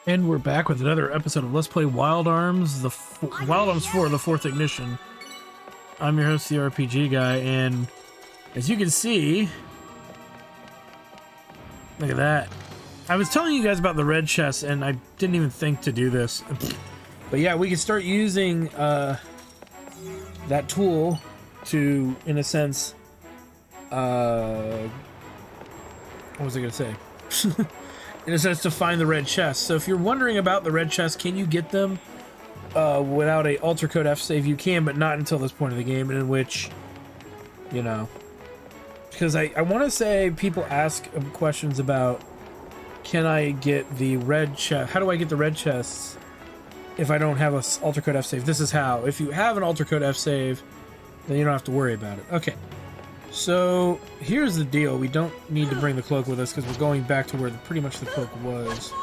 And we're back with another episode of Let's Play Wild Arms, Wild Arms 4, the 4th Ignition. I'm your host, the RPG guy, and as you can see, look at that. I was telling you guys about the red chest, and I didn't even think to do this. But yeah, we can start using that tool to, in a sense, what was I going to say? In a sense, to find the red chest. So if you're wondering about the red chest, can you get them without a alter code F save? You can, but not until this point of the game, in which, you know, because I want to say people ask questions about, can I get the red chest? How do I get the red chests if I don't have a alter code F save? This is how. If you have an alter code F save, then you don't have to worry about it. Okay. So here's the deal. We don't need to bring the cloak with us because we're going back to where pretty much the cloak was.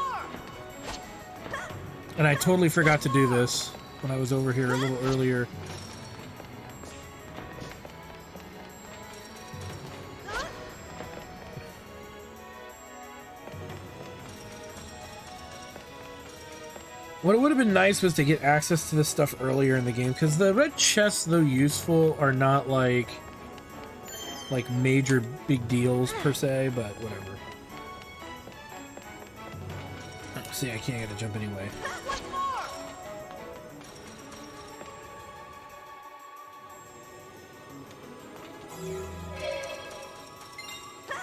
And I totally forgot to do this when I was over here a little earlier. What would have been nice was to get access to this stuff earlier in the game, because the red chests, though useful, are not like major big deals per se, but whatever. Oh, see, I can't get a jump anyway.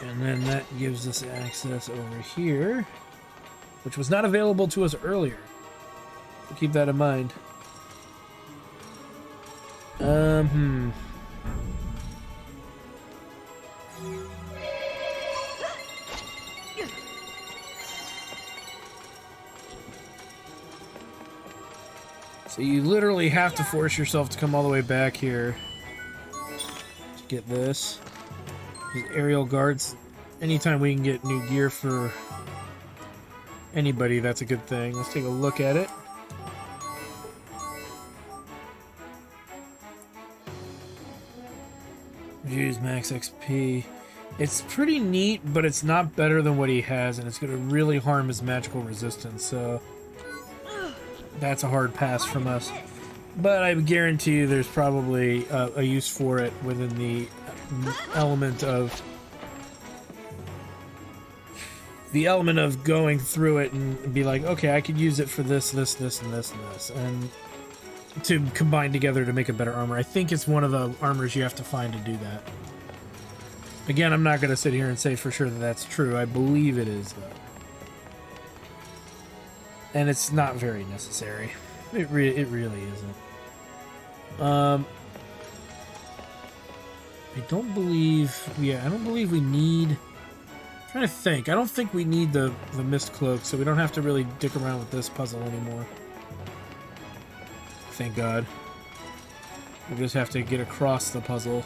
And then that gives us access over here, which was not available to us earlier. So keep that in mind. So you literally have to force yourself to come all the way back here to get this. These aerial guards, anytime we can get new gear for anybody, that's a good thing. Let's take a look at it. Use max XP. It's pretty neat, but it's not better than what he has, and it's going to really harm his magical resistance, so that's a hard pass from us. But I guarantee you there's probably a use for it within the element of going through it and be like, okay, I could use it for this, this, this, and this, and this, and to combine together to make a better armor. I think it's one of the armors you have to find to do that. Again, I'm not going to sit here and say for sure that that's true. I believe it is, though. And it's not very necessary. It really isn't. I don't believe we need... I'm trying to think. I don't think we need the mist cloak, so we don't have to really dick around with this puzzle anymore. Thank God. We just have to get across the puzzle.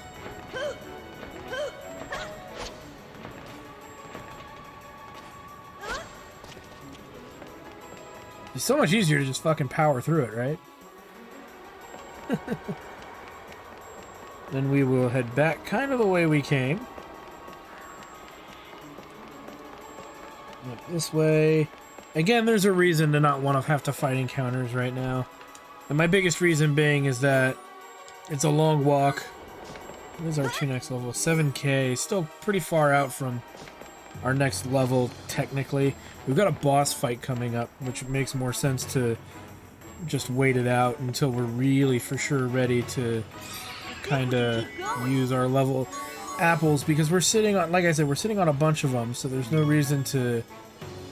It's so much easier to just fucking power through it, right? Then we will head back kind of the way we came. Look this way. Again, there's a reason to not want to have to fight encounters right now. And my biggest reason being is that it's a long walk. What is our next level? 7K. Still pretty far out from our next level, technically. We've got a boss fight coming up, which makes more sense to just wait it out until we're really for sure ready to kind of use our level apples, because we're sitting on, like I said, we're sitting on a bunch of them, so there's no reason to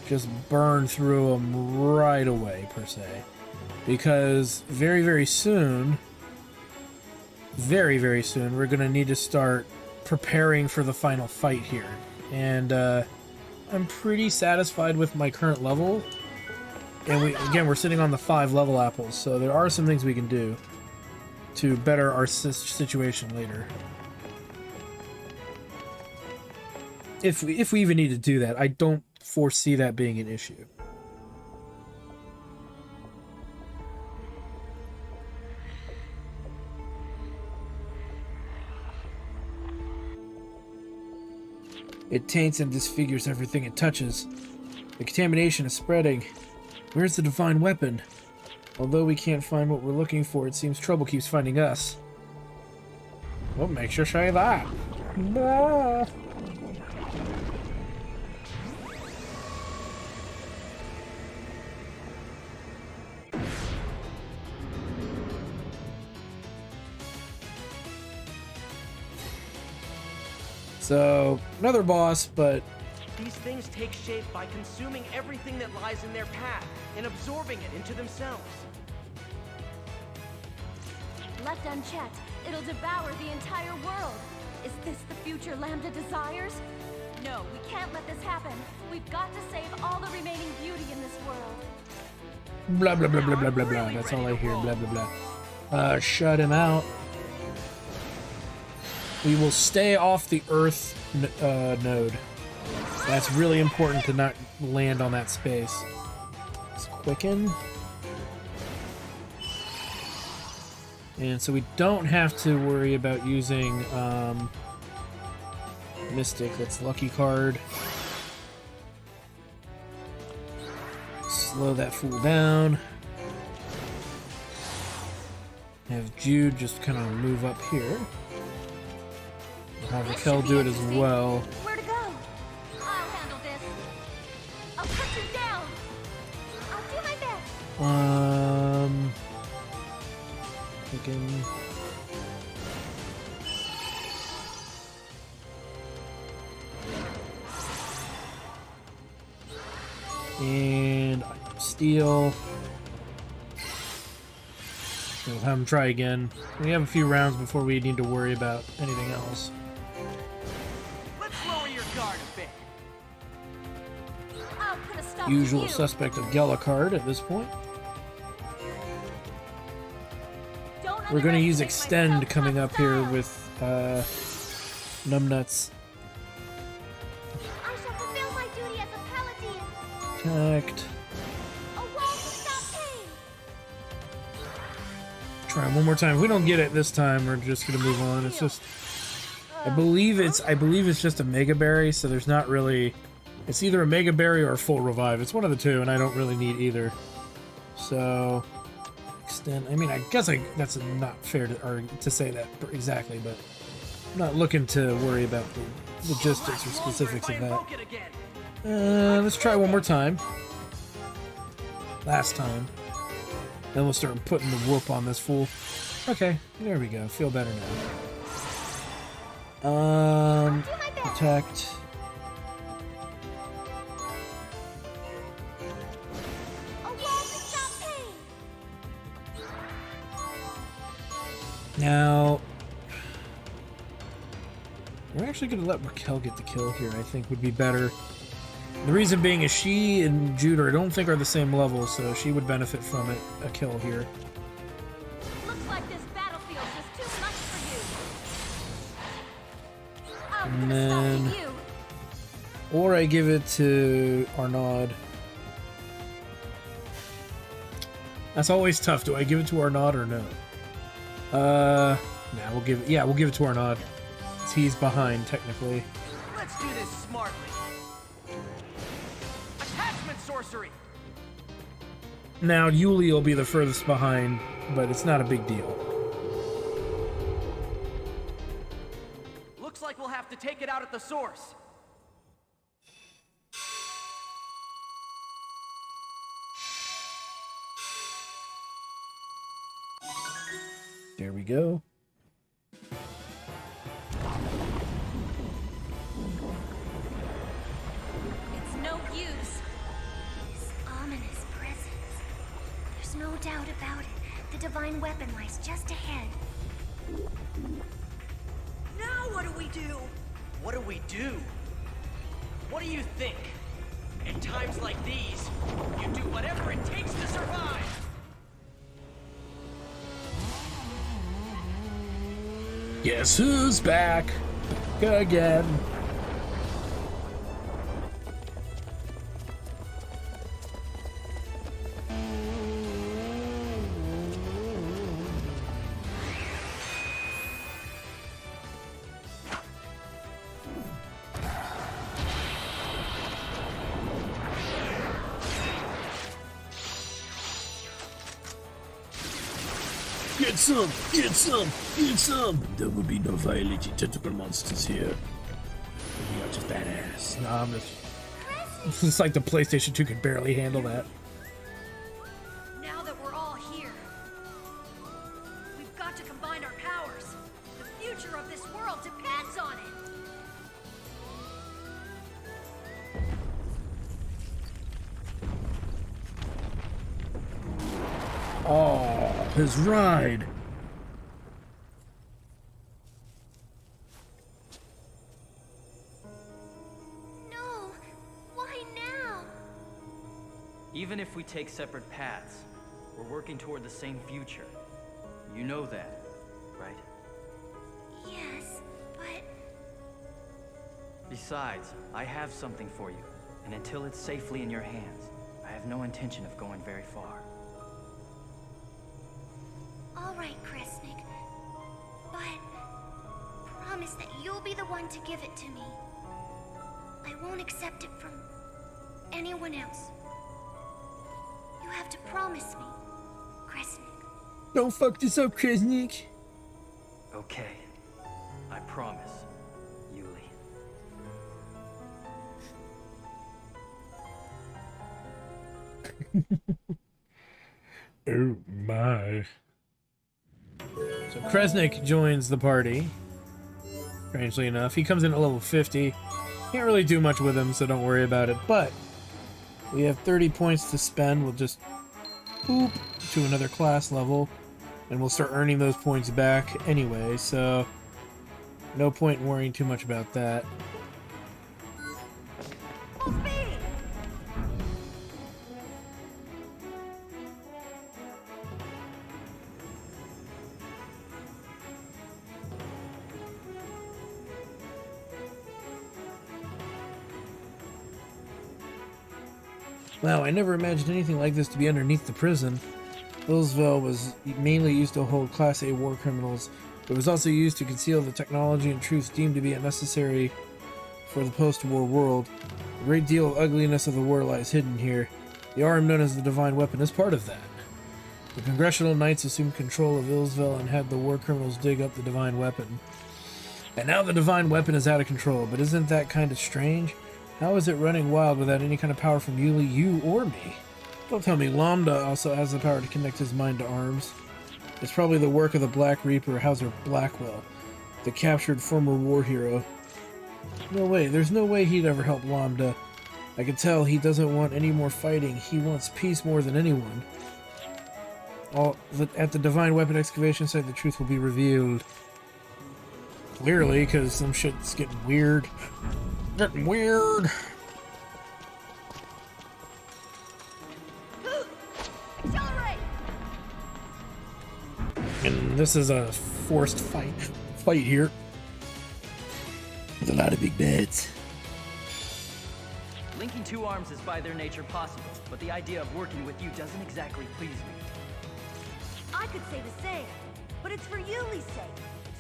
just burn through them right away, per se. Because very, very soon, we're going to need to start preparing for the final fight here. And I'm pretty satisfied with my current level. And we're sitting on the 5 level apples, so there are some things we can do to better our situation later. If we even need to do that, I don't foresee that being an issue. It taints and disfigures everything it touches. The contamination is spreading. Where's the divine weapon? Although we can't find what we're looking for, it seems trouble keeps finding us. What makes you say that? Blah. So, another boss, but... These things take shape by consuming everything that lies in their path and absorbing it into themselves. Left unchecked, it'll devour the entire world. Is this the future Lambda desires? No, we can't let this happen. We've got to save all the remaining beauty in this world. Blah, blah, blah, blah, blah, blah, blah. That's all I hear. Blah, blah, blah. Shut him out. We will stay off the Earth node. That's really important to not land on that space. Let's quicken. And so we don't have to worry about using Mystic. That's lucky card. Slow that fool down. Have Jude just kind of move up here. Have Raquel do it as well. Where to go? I'll handle this. I'll cut you down. I'll do my best. Again. And steal. We'll have him try again. We have a few rounds before we need to worry about anything else. Let's lower your guard a bit. I'll put a stop Usual to you. suspect of Gallicard at this point. Don't We're going to use underestimate Extend myself, coming up here hostile. with Numbnuts. I shall fulfill my duty as a paladin. Attacked. A wall to stop pain. Try it one more time. If we don't get it this time, we're just going to move on. It's just... I believe it's just a Mega Berry, so there's not really... It's either a Mega Berry or a full revive. It's one of the two, and I don't really need either. So... Extend... I mean, I guess that's not fair to say that exactly, but... I'm not looking to worry about the logistics or specifics of that. Let's try one more time. Last time. Then we'll start putting the whoop on this fool. Okay, there we go. Feel better now. Protect. A wall to stop pain. Now, we're actually going to let Raquel get the kill here, I think would be better. The reason being is she and Jude I don't think are the same level, so she would benefit from a kill here. Looks like this battlefield's just too much for you. I'll put And a then- stop to you. Or I give it to Arnaud. That's always tough. Do I give it to Arnaud or no? Nah, we'll give it to Arnaud. 'Cause he's behind technically. Let's do this smartly. Attachment sorcery. Now Yuli will be the furthest behind, but it's not a big deal. Looks like we'll have to take it out at the source. There we go. It's no use. This ominous presence. There's no doubt about it. The divine weapon lies just ahead. Now what do we do? What do we do? What do you think? In times like these, you do whatever it takes to survive. Guess who's back again? Get some! Get some! Get some! There will be no violating tentacle monsters here. We are just badass. Nah, I'm just... It's like the PlayStation 2 could barely handle that. Now that we're all here, we've got to combine our powers. The future of this world depends on it. Oh, his ride. No, why now? Even if we take separate paths, we're working toward the same future. You know that, right? Yes, but... Besides, I have something for you, and until it's safely in your hands, I have no intention of going very far. All right, Kresnik. But promise that you'll be the one to give it to me. I won't accept it from anyone else. You have to promise me, Kresnik. Don't fuck this up, Kresnik. Okay, I promise, Yuli. Oh my. So Kresnik joins the party. Strangely enough, he comes in at level 50. Can't really do much with him, so don't worry about it. But we have 30 points to spend. We'll just boop to another class level, and we'll start earning those points back anyway. So no point in worrying too much about that. Full speed! Wow, I never imagined anything like this to be underneath the prison. Hillsville was mainly used to hold Class A war criminals, but was also used to conceal the technology and truths deemed to be unnecessary for the post-war world. A great deal of ugliness of the war lies hidden here. The arm known as the Divine Weapon is part of that. The Congressional Knights assumed control of Hillsville and had the war criminals dig up the Divine Weapon. And now the Divine Weapon is out of control, but isn't that kind of strange? How is it running wild without any kind of power from Yuli, you, or me? Don't tell me Lambda also has the power to connect his mind to arms. It's probably the work of the Black Reaper, Hauser Blackwell, the captured former war hero. No way, there's no way he'd ever help Lambda. I can tell he doesn't want any more fighting. He wants peace more than anyone. At the Divine Weapon excavation site, the truth will be revealed. Clearly, because some shit's getting weird. Getting weird. Accelerate! And this is a forced fight here. With a lot of big beds. Linking two arms is by their nature possible, but the idea of working with you doesn't exactly please me. I could say the same, but it's for Yuli's sake.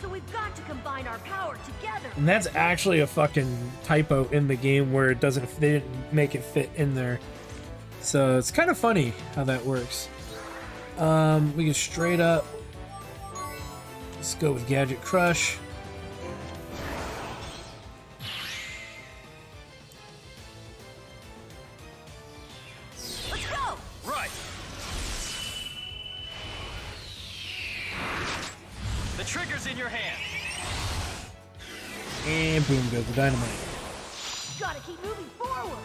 So we've got to combine our power together. And that's actually a fucking typo in the game where it doesn't, they didn't make it fit in there. So it's kind of funny how that works. We can straight up, let's go with Gadget Crush. Let's go! Right! The trigger's in your hand. And boom goes the dynamite. Gotta keep moving forward.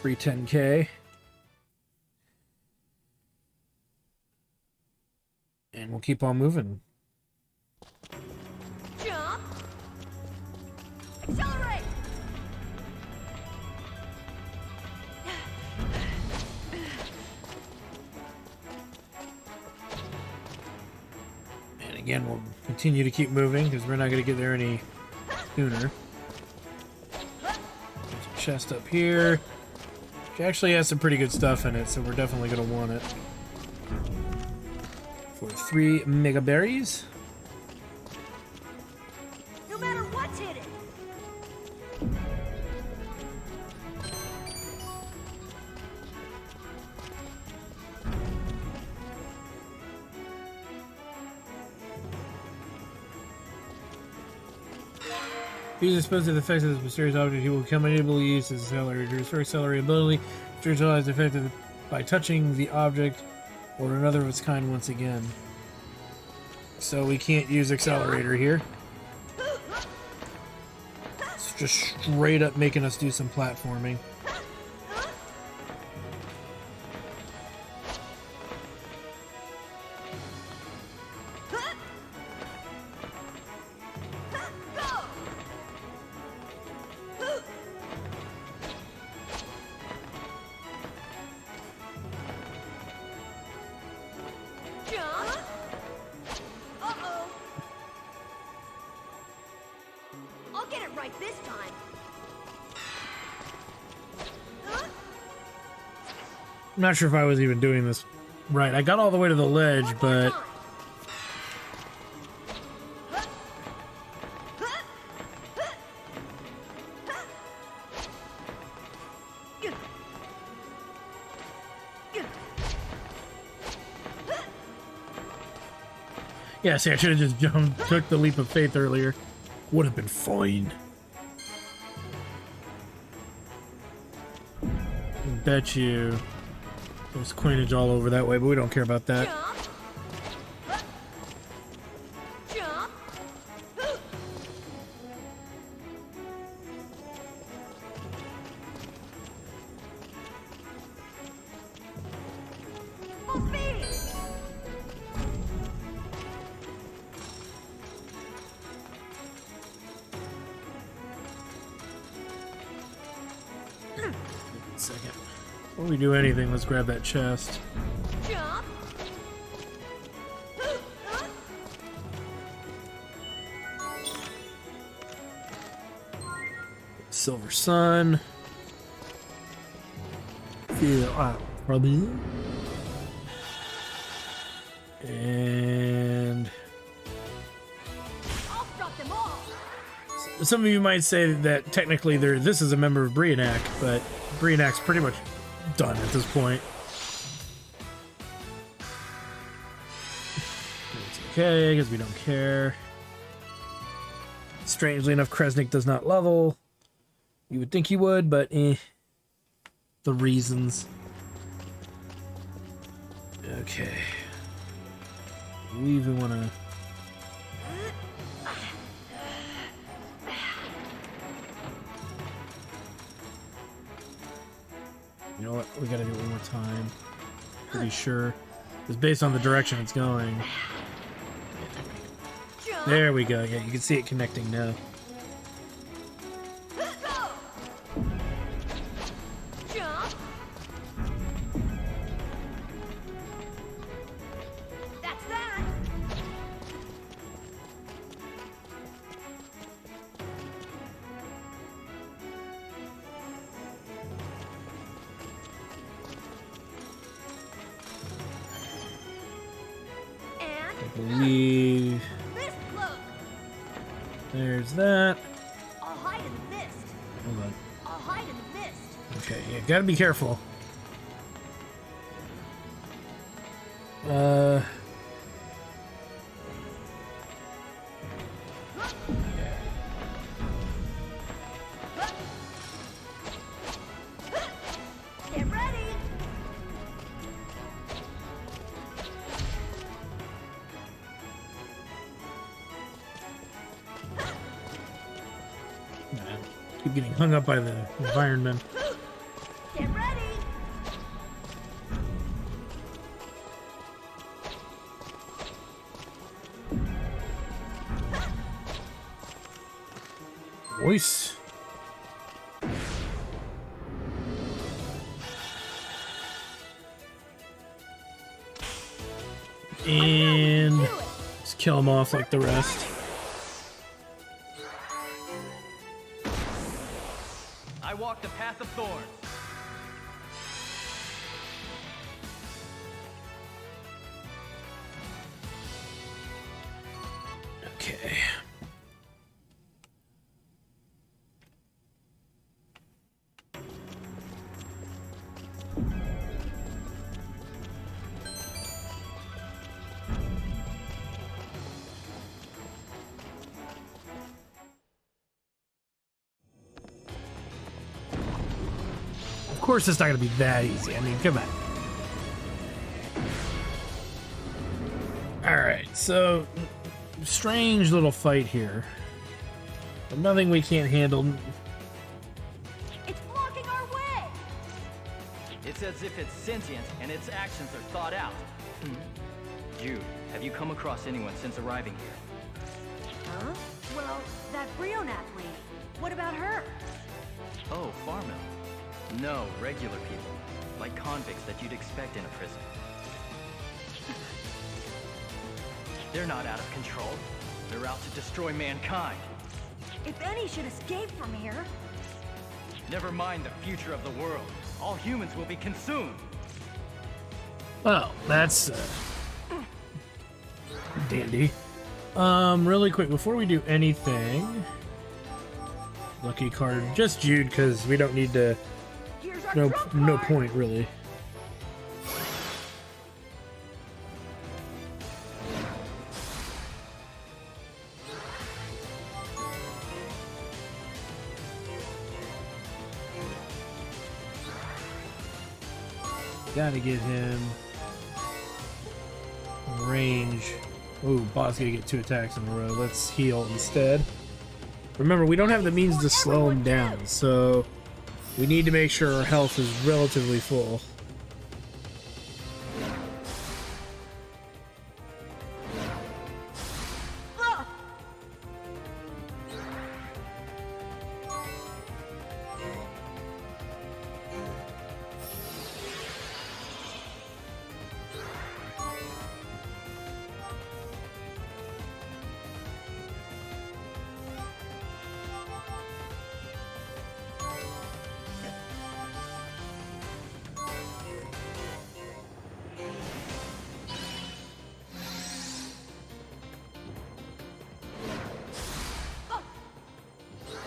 Free 10K. And we'll keep on moving. Jump! Accelerate! And again, we'll continue to keep moving because we're not going to get there any sooner. There's a chest up here. Which actually has some pretty good stuff in it, so we're definitely going to want it. For 3 mega berries. No matter what's hidden. If he's exposed to the effects of this mysterious object, he will become unable to use his accelerator. His first accelerator ability neutralizes the effect by touching the object or another of its kind once again. So we can't use accelerator here. It's just straight up making us do some platforming. I'm not sure if I was even doing this right. I got all the way to the ledge, but... Yeah, see, I should have just took the leap of faith earlier. Would have been fine. Bet you there's coinage all over that way, but we don't care about that. Jump. Full speed. Second. Before we do anything, let's grab that chest. Jump. Silver Sun. Yeah, probably. And I'll drop them all. some of you might say that technically this is a member of Brianak, but Brianak's pretty much done at this point. It's okay, because we don't care. Strangely enough, Kresnik does not level. You would think he would, but the reasons. Okay. We even want to... You know what? We gotta do it one more time. Pretty sure. It's based on the direction it's going. There we go. Yeah, you can see it connecting now. Jump. That's that. I believe Mist cloak. there's that. I'll hide in the mist. Hold on. I'll hide in the mist. Okay, yeah, gotta be careful. Get ready. Keep getting hung up by the environment. Get ready. Voice. And just kill them off like the rest. I walk the path of thorns. Okay. course it's not going to be that easy. I mean, come on. Alright, so strange little fight here. But nothing we can't handle. It's blocking our way! It's as if it's sentient and its actions are thought out. Jude, have you come across anyone since arriving here? Huh? Well, that Brion athlete. What about her? Oh, Farmel. No, regular people. Like convicts that you'd expect in a prison. They're not out of control. They're out to destroy mankind. If any should escape from here. Never mind the future of the world. All humans will be consumed. Oh, that's dandy. Really quick, before we do anything, lucky card, just Jude, because we don't need to. Here's our No, trump no card. point really. Gotta get him range. Ooh, boss gonna get 2 attacks in a row. Let's heal instead. Remember, we don't have the means to slow him down, so we need to make sure our health is relatively full. Ugh.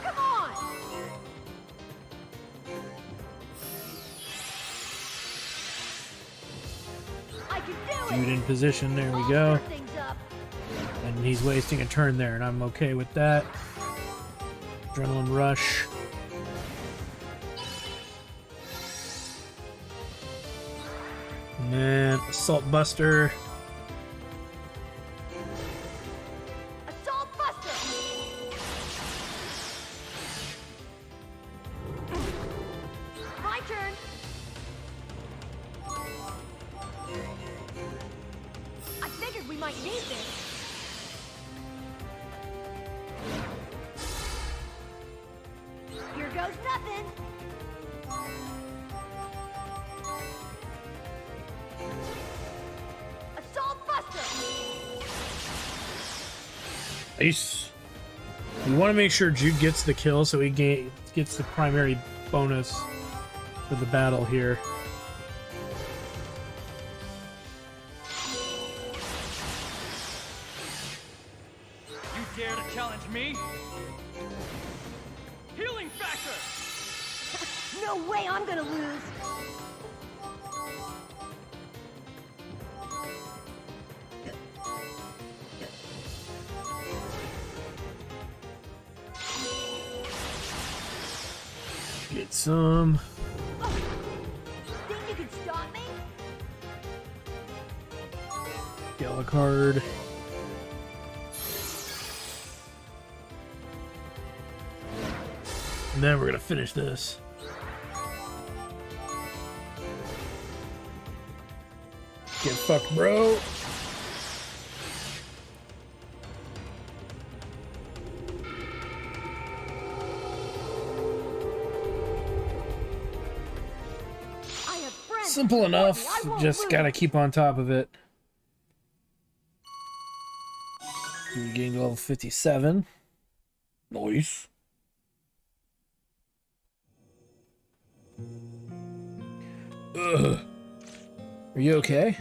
Come on! I can do Jude it! in position, there we I'll go. stir things up. And he's wasting a turn there, and I'm okay with that. Adrenaline rush. And then Assault Buster. Assault Buster! My turn! I figured we might need this. Here goes nothing. Assault Buster! Nice. We want to make sure Jude gets the kill so he gets the primary bonus for the battle here. You dare to challenge me? Healing factor! No way I'm gonna lose. Get some. Think you can stop me? Yellow card. And then we're gonna finish this. Get fucked, bro. I have friends. Simple enough. I won't Just lose. gotta keep on top of it. We're getting to level 57. Nice. Ugh. Are you okay?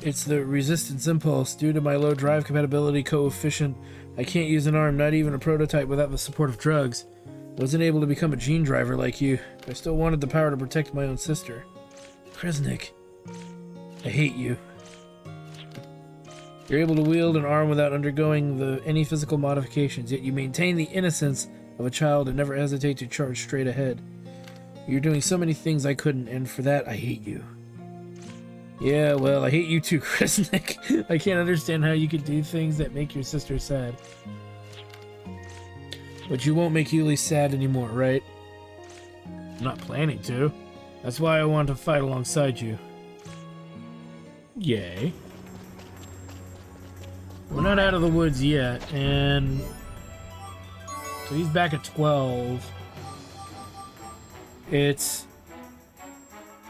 It's the resistance impulse. Due to my low drive compatibility coefficient, I can't use an arm, not even a prototype, without the support of drugs. Wasn't able to become a gene driver like you. I still wanted the power to protect my own sister. Kresnik, I hate you. You're able to wield an arm without undergoing any physical modifications, yet you maintain the innocence of a child and never hesitate to charge straight ahead. You're doing so many things I couldn't, and for that, I hate you. Yeah, well, I hate you too, Kresnik. I can't understand how you could do things that make your sister sad. But you won't make Yuli sad anymore, right? I'm not planning to. That's why I want to fight alongside you. Yay. We're not out of the woods yet, and... so he's back at 12. It's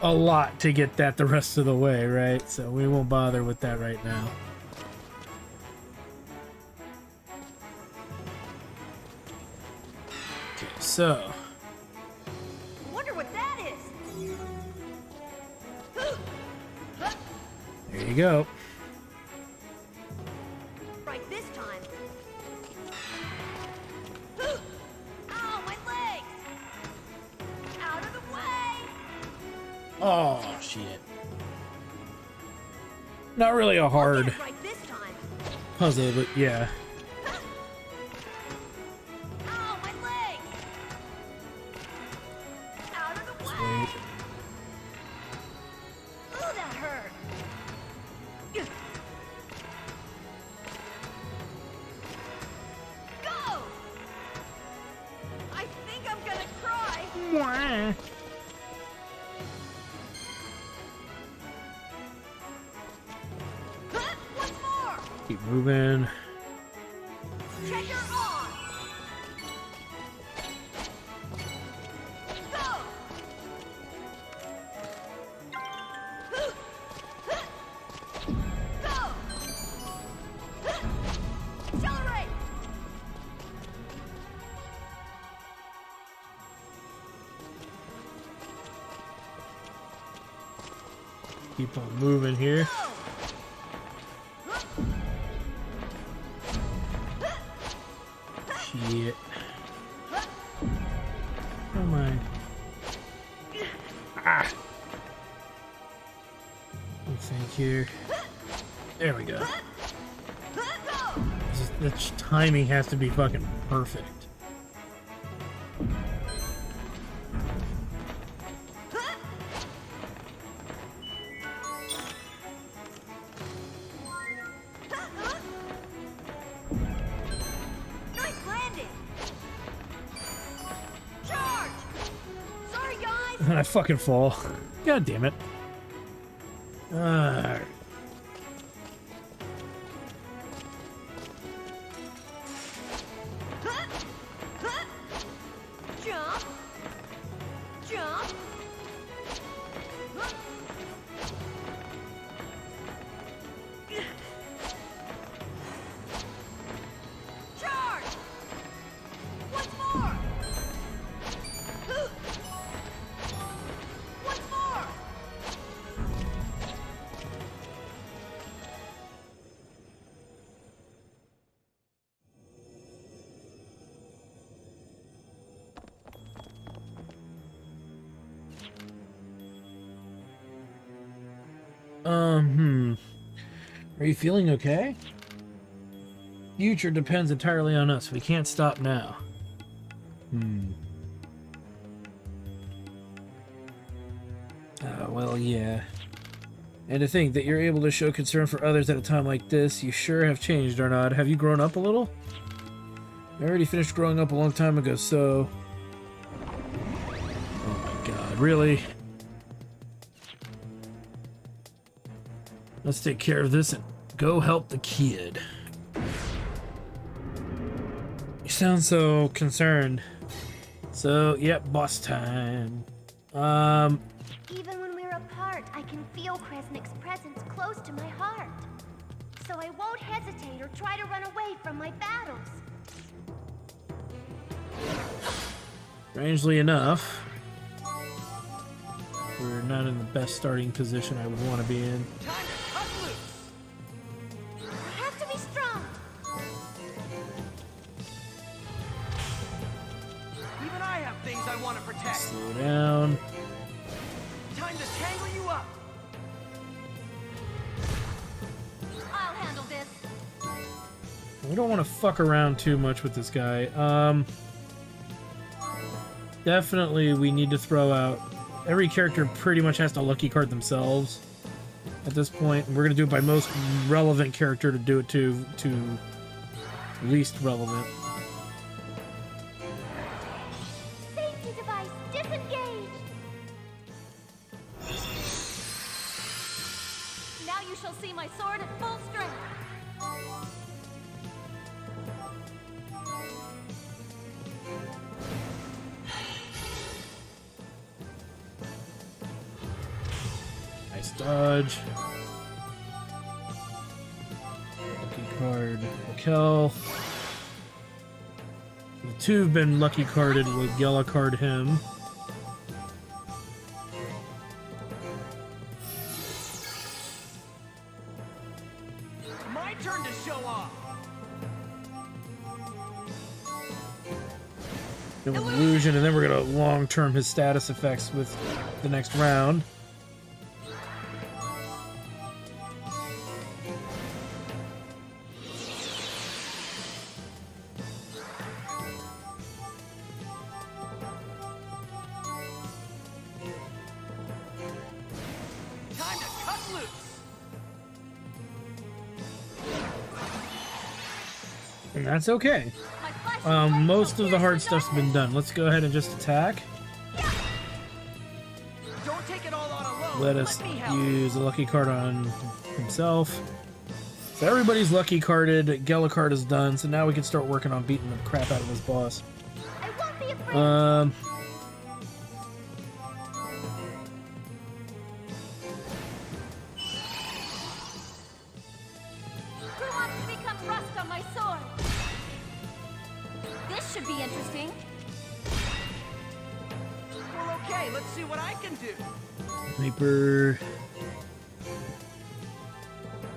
a lot to get that the rest of the way, right? So we won't bother with that right now. Okay, so... Wonder what that is. there you go. Right this time. Ow, my legs! Out of the way! Oh, shit. Not really a hard Right this time. puzzle, but yeah. Ow, my legs! Out of the way! Wait. Ooh, that hurt. Go! I think I'm gonna cry. Mwah. Once more. Keep moving. Check her on. Go. Go. Accelerate. Keep on moving here. Shit. Oh my. Ah. Thank you. There we go. The timing has to be fucking perfect. Nice landing. Charge. Sorry, guys. I fucking fall. God damn it. Alright. Jump. Jump. Charge. Once more. Once more. Are you feeling okay? Future depends entirely on us. We can't stop now. Well, yeah. And to think that you're able to show concern for others at a time like this, you sure have changed, Arnaud. Have you grown up a little? I already finished growing up a long time ago, so... oh my god, really? Let's take care of this and go help the kid. You sound so concerned. So, yep, boss time. Even when we're apart, I can feel Kresnik's presence close to my heart. So I won't hesitate or try to run away from my battles. Strangely enough, we're not in the best starting position I would want to be in. Time to cut loose. I have to be strong. Even I have things I want to protect. Slow down. Time to tangle you up. I'll handle this. We don't want to fuck around too much with this guy. definitely we need to throw out. Every character pretty much has to lucky card themselves at this point. We're gonna do it by most relevant character to do it to least relevant. Safety device disengaged. Now you shall see my sword at full strength. Nice dodge. Lucky card Raquel. The two have been lucky carded. We'll yellow card him. My turn to show off. Give him illusion, and then we're gonna long-term his status effects with the next round. Time to cut loose. And that's okay. My flashing light Most will of the pierce hard the stuff's been darkness. done. Let's go ahead and just attack. Don't take it all on alone. Let us me help. use a lucky card on himself. So everybody's lucky carded. Gellicard is done. So now we can start working on beating the crap out of this boss. I won't be afraid. Who wants to become rust on my sword? This should be interesting. Well, okay, let's see what I can do. Sniper.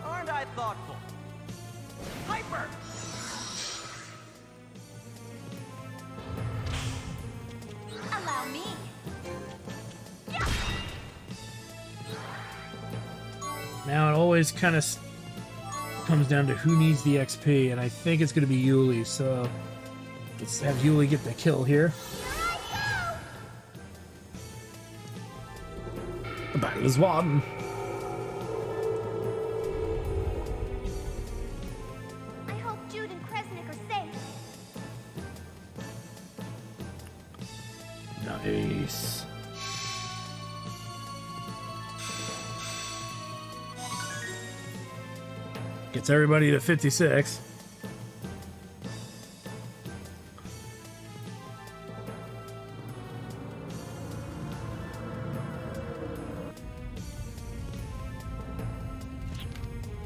Aren't I thoughtful? Hyper! Allow me. Yeah. Now it always kind of comes down to who needs the XP, and I think it's going to be Yuli, so let's have Yuli get the kill here. The battle is won. I hope Jude and Kresnik are safe. Nice. Gets everybody to 56.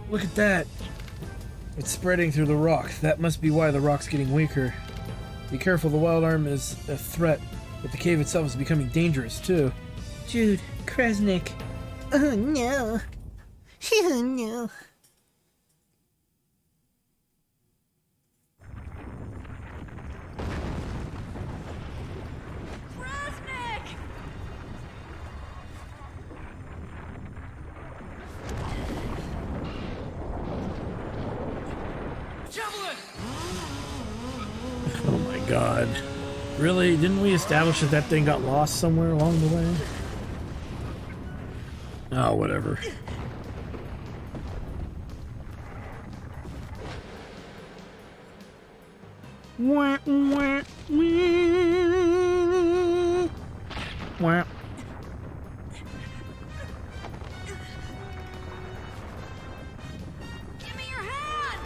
Look at that. It's spreading through the rock. That must be why the rock's getting weaker. Be careful, the wild arm is a threat, but the cave itself is becoming dangerous too. Jude, Kresnik. Oh no. Oh no. Kresnik! Javelin! Oh my god. Really? Didn't we establish that that thing got lost somewhere along the way? Oh, whatever. Wah, wah, wah. Wah. Give me your hand!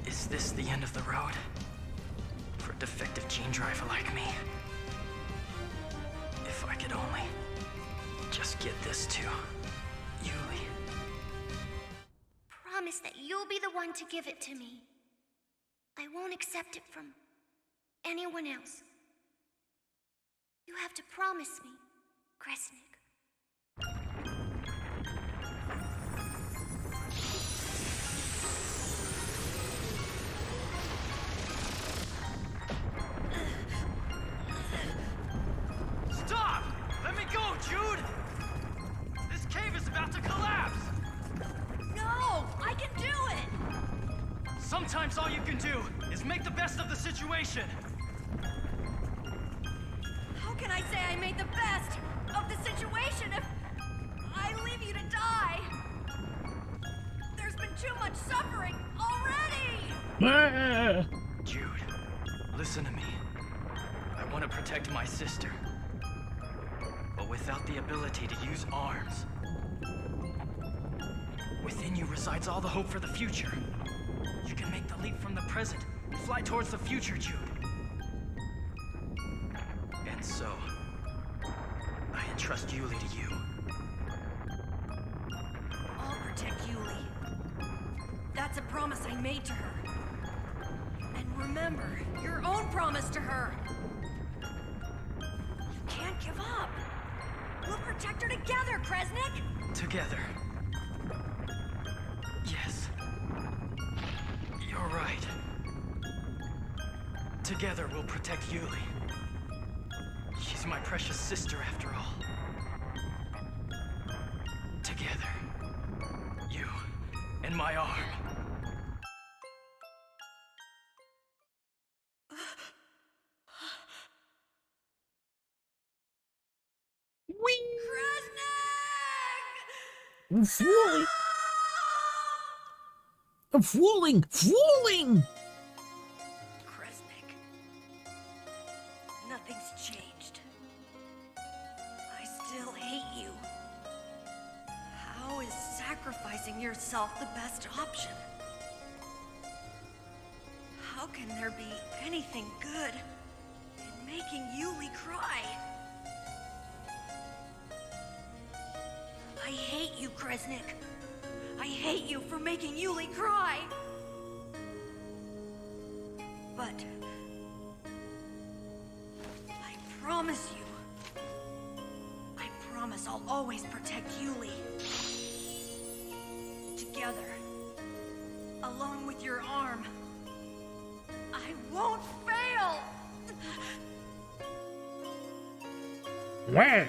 Is this the end of the road? For a defective gene driver like me? If I could only just get this to Yuli. Promise that you'll be the one to give it to me. I won't accept it from anyone else. You have to promise me, Kresnik. Stop! Let me go, Jude! This cave is about to collapse! No! I can do it! Sometimes all you can do is make the best of the situation? How can I say I made the best of the situation if I leave you to die? There's been too much suffering already! Jude, listen to me. I want to protect my sister. But without the ability to use arms, within you resides all the hope for the future. You can make the leap from the present and fly towards the future, Jude. And so, I entrust Yuli to you. I'll protect Yuli. That's a promise I made to her. And remember, your own promise to her. You can't give up. We'll protect her together, Kresnik! Together. Yes. You're right. Together we'll protect Yuli. She's my precious sister after all. Together. You and my arm. I'm fooling! I'm fooling! Fooling! Kresnik. Nothing's changed. I still hate you. How is sacrificing yourself the best option? How can there be anything good in making Yuli cry? I hate you, Kresnik. I hate you for making Yuli cry. But I promise you. I promise I'll always protect Yuli. Together. Along with your arm. I won't fail! Wah!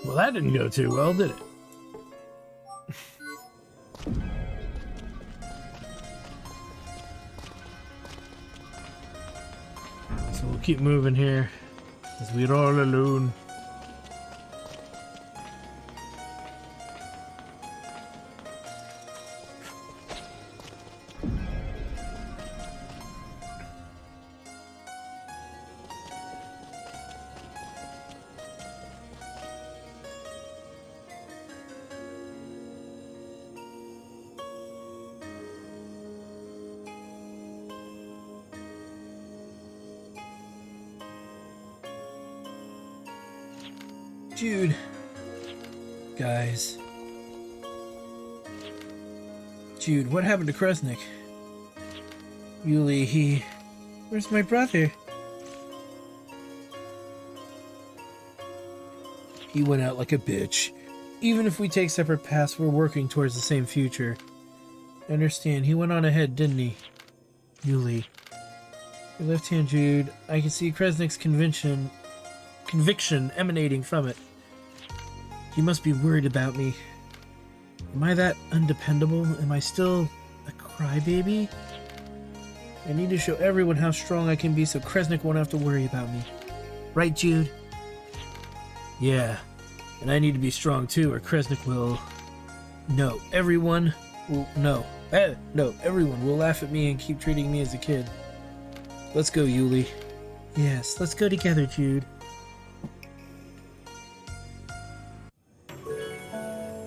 Well, that didn't go too well, did it? So we'll keep moving here as we're all alone. Jude. Guys. Jude, what happened to Kresnik? Yuli, where's my brother? He went out like a bitch. Even if we take separate paths, we're working towards the same future. I understand, he went on ahead, didn't he? Yuli. Your left hand, Jude. I can see Kresnik's conviction emanating from it. He must be worried about me. Am I that undependable? Am I still a crybaby? I need to show everyone how strong I can be so Kresnik won't have to worry about me. Right, Jude? Yeah. And I need to be strong too, or Kresnik will... No. Everyone will... No. No. Everyone will laugh at me and keep treating me as a kid. Let's go, Yuli. Yes, let's go together, Jude.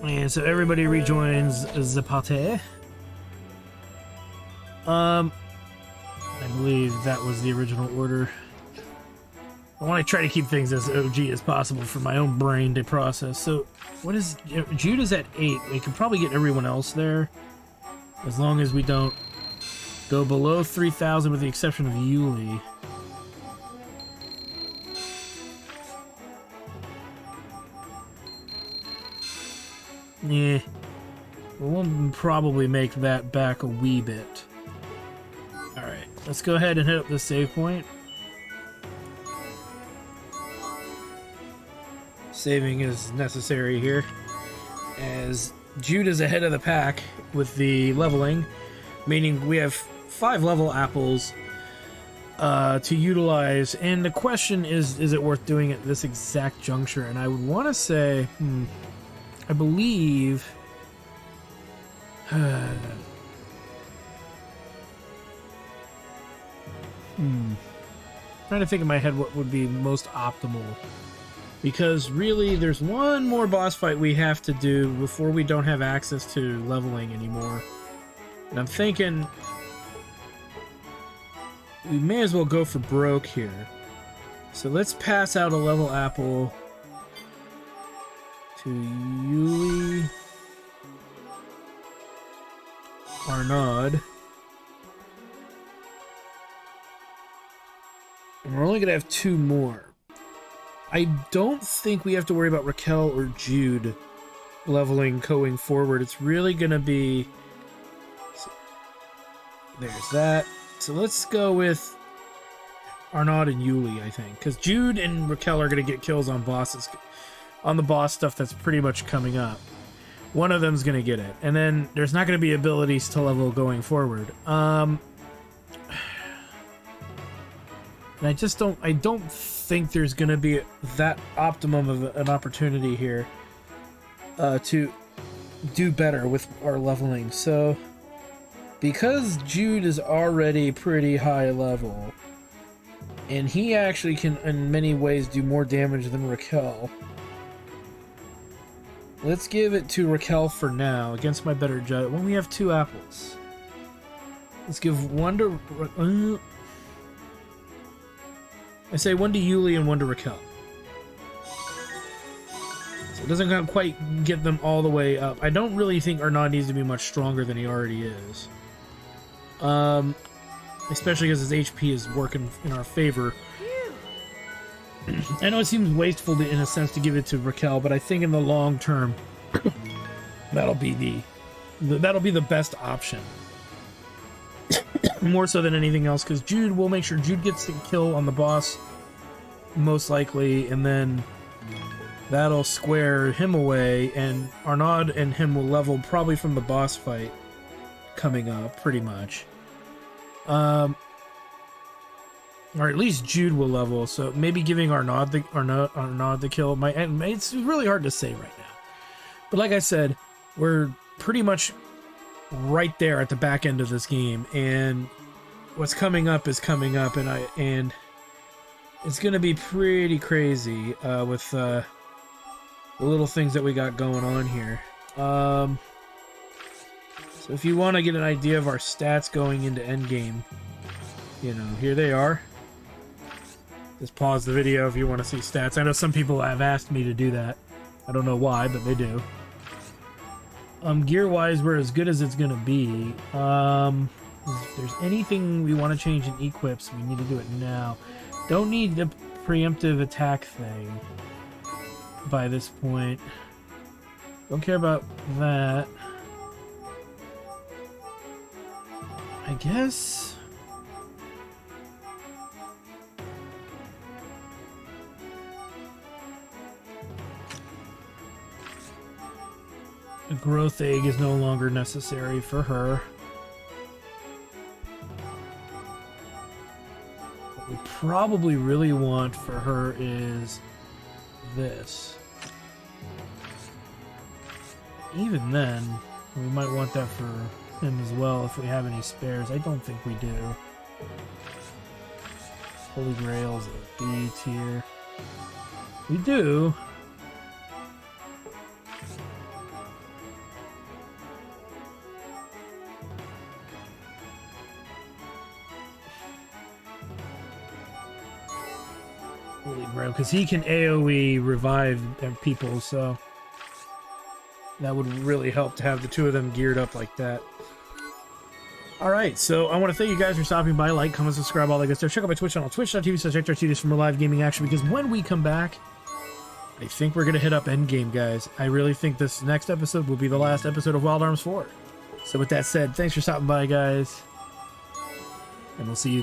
And so everybody rejoins the party. I believe that was the original order. I want to try to keep things as OG as possible for my own brain to process. So, what is... Jude is at 8. We can probably get everyone else there. As long as we don't go below 3,000 with the exception of Yuli. Yeah, we'll probably make that back a wee bit. Alright, let's go ahead and hit up the save point. Saving is necessary here, as Jude is ahead of the pack with the leveling, meaning we have 5 level apples to utilize, and the question is it worth doing at this exact juncture? And I would want to say, I believe trying to think in my head what would be most optimal, because really there's one more boss fight we have to do before we don't have access to leveling anymore, and I'm thinking we may as well go for broke here. So let's pass out a level apple to Yuli Arnaud. And we're only going to have 2 more. I don't think we have to worry about Raquel or Jude leveling going forward. It's really going to be... There's that. So let's go with Arnaud and Yuli, I think. Because Jude and Raquel are going to get kills on bosses. On the boss stuff that's pretty much coming up. One of them's going to get it. And then there's not going to be abilities to level going forward. And I don't think there's going to be that optimum of an opportunity here to do better with our leveling. So, because Jude is already pretty high level, and he actually can, in many ways, do more damage than Raquel, let's give it to Raquel for now, against my better judgment. When we have 2 apples, let's give one to... I say 1 to Yuli and 1 to Raquel. So it doesn't quite get them all the way up. I don't really think Arnaud needs to be much stronger than he already is. Especially because his HP is working in our favor. I know it seems wasteful in a sense to give it to Raquel, but I think in the long term, that'll be the best option. More so than anything else, because Jude, we'll make sure Jude gets the kill on the boss, most likely, and then that'll square him away, and Arnaud and him will level probably from the boss fight coming up, pretty much. Or at least Jude will level, so maybe giving Arnaud the kill might... It's really hard to say right now. But like I said, we're pretty much right there at the back end of this game, and what's coming up is coming up, and it's gonna be pretty crazy with the little things that we got going on here. So if you want to get an idea of our stats going into endgame, you know, here they are. Just pause the video if you want to see stats. I know some people have asked me to do that. I don't know why, but they do. Gear-wise, we're as good as it's gonna be. If there's anything we want to change in equips, we need to do it now. Don't need the preemptive attack thing by this point. Don't care about that. I guess... a growth egg is no longer necessary for her. What we probably really want for her is this. Even then, we might want that for him as well if we have any spares. I don't think we do. Holy Grail's a B tier. We do. Because he can AoE revive people, so that would really help to have the 2 of them geared up like that. Alright, so I want to thank you guys for stopping by. Like, comment, subscribe, all that good stuff. Check out my Twitch channel, twitch.tv/HRTDs for more live gaming action, because when we come back, I think we're going to hit up Endgame, guys. I really think this next episode will be the last episode of Wild Arms 4. So with that said, thanks for stopping by, guys, and we'll see you